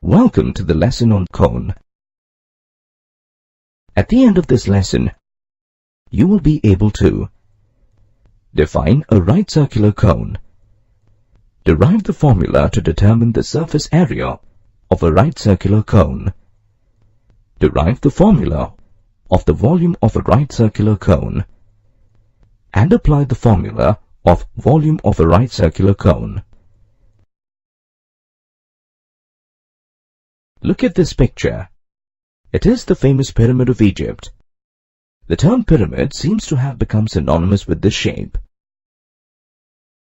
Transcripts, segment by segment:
Welcome to the lesson on cone. At the end of this lesson, you will be able to define a right circular cone, derive the formula to determine the surface area of a right circular cone, derive the formula of the volume of a right circular cone, and apply the formula of volume of a right circular cone. Look at this picture. It is the famous Pyramid of Egypt. The term pyramid seems to have become synonymous with this shape.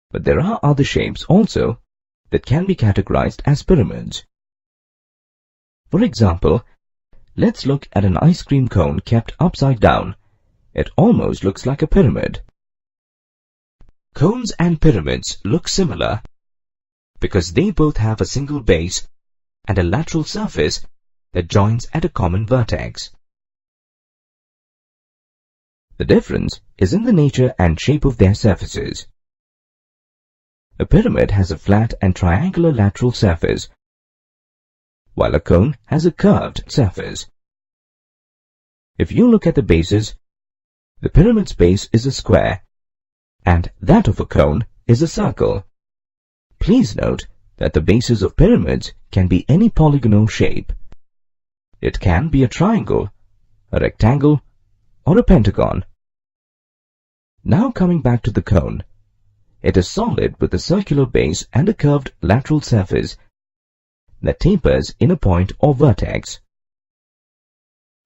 But there are other shapes also that can be categorized as pyramids. For example, let's look at an ice cream cone kept upside down. It almost looks like a pyramid. Cones and pyramids look similar because they both have a single base and a lateral surface that joins at a common vertex. The difference is in the nature and shape of their surfaces. A pyramid has a flat and triangular lateral surface, while a cone has a curved surface. If you look at the bases, the pyramid's base is a square, and that of a cone is a circle. Please note that the bases of pyramids can be any polygonal shape. It can be a triangle, a rectangle, or a pentagon. Now coming back to the cone, it is solid with a circular base and a curved lateral surface that tapers in a point or vertex.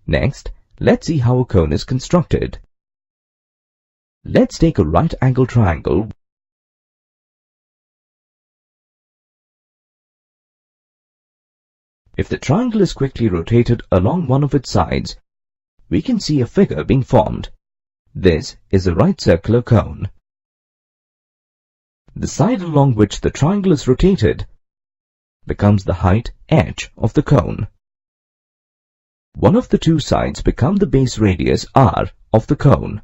Next, let's see how a cone is constructed. Let's take a right-angled triangle . If the triangle is quickly rotated along one of its sides, we can see a figure being formed. This is a right circular cone. The side along which the triangle is rotated becomes the height h of the cone. One of the two sides become the base radius r of the cone.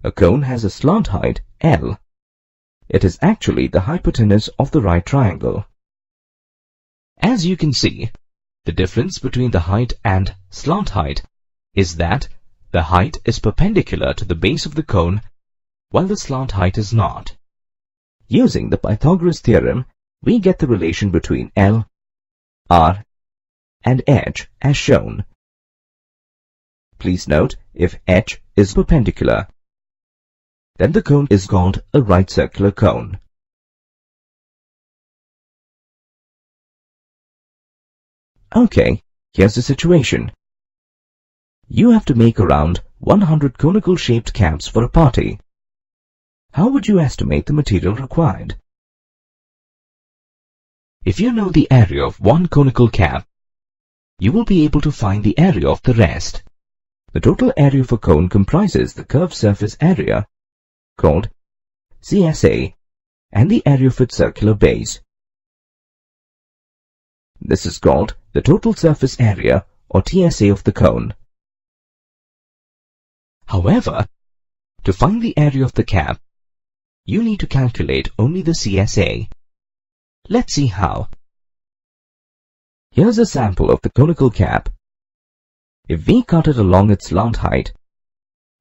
A cone has a slant height L. It is actually the hypotenuse of the right triangle. As you can see, the difference between the height and slant height is that the height is perpendicular to the base of the cone while the slant height is not. Using the Pythagoras theorem, we get the relation between L, R, and h as shown. Please note, if h is perpendicular, then the cone is called a right circular cone. Okay, here's the situation. You have to make around 100 conical shaped caps for a party. How would you estimate the material required? If you know the area of one conical cap, you will be able to find the area of the rest. The total area of a cone comprises the curved surface area, called CSA, and the area of its circular base. This is called the total surface area, or TSA, of the cone. However, to find the area of the cap, you need to calculate only the CSA. Let's see how. Here's a sample of the conical cap. If we cut it along its slant height,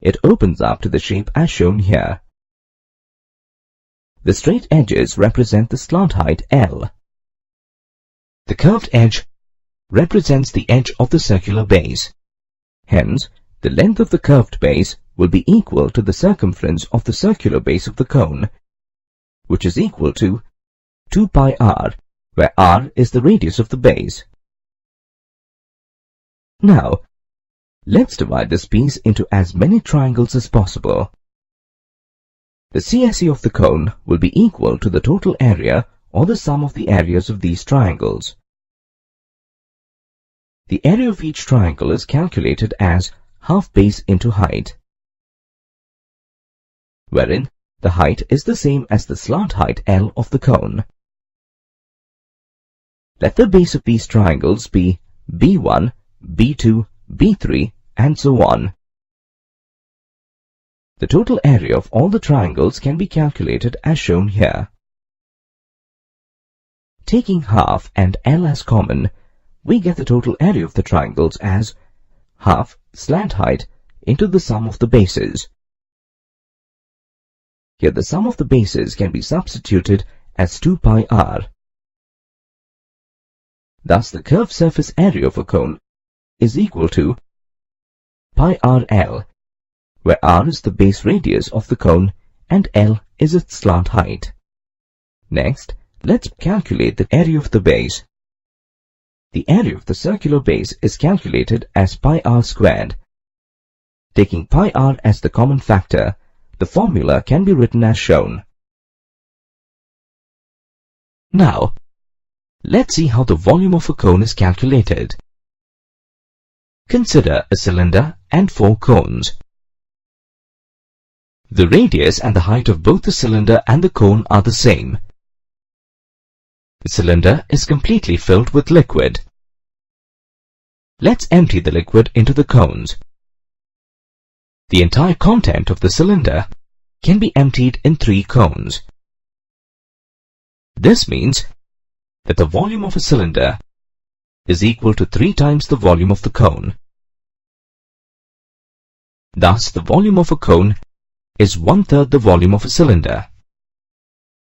it opens up to the shape as shown here. The straight edges represent the slant height L. The curved edge represents the edge of the circular base. Hence, the length of the curved base will be equal to the circumference of the circular base of the cone, which is equal to 2 pi r, where r is the radius of the base. Now, let's divide this piece into as many triangles as possible. The CSA of the cone will be equal to the total area or the sum of the areas of these triangles. The area of each triangle is calculated as half base into height, wherein the height is the same as the slant height L of the cone. Let the base of these triangles be B1, B2, B3, and so on. The total area of all the triangles can be calculated as shown here. Taking half and L as common, we get the total area of the triangles as half slant height into the sum of the bases. Here the sum of the bases can be substituted as 2 pi r. Thus the curved surface area of a cone is equal to pi rl, where r is the base radius of the cone and L is its slant height. Next, let's calculate the area of the base. The area of the circular base is calculated as pi r squared. Taking pi r as the common factor, the formula can be written as shown. Now, let's see how the volume of a cone is calculated. Consider a cylinder and 4 cones. The radius and the height of both the cylinder and the cone are the same. The cylinder is completely filled with liquid. Let's empty the liquid into the cones. The entire content of the cylinder can be emptied in 3 cones. This means that the volume of a cylinder is equal to 3 times the volume of the cone. Thus, the volume of a cone is 1/3 the volume of a cylinder.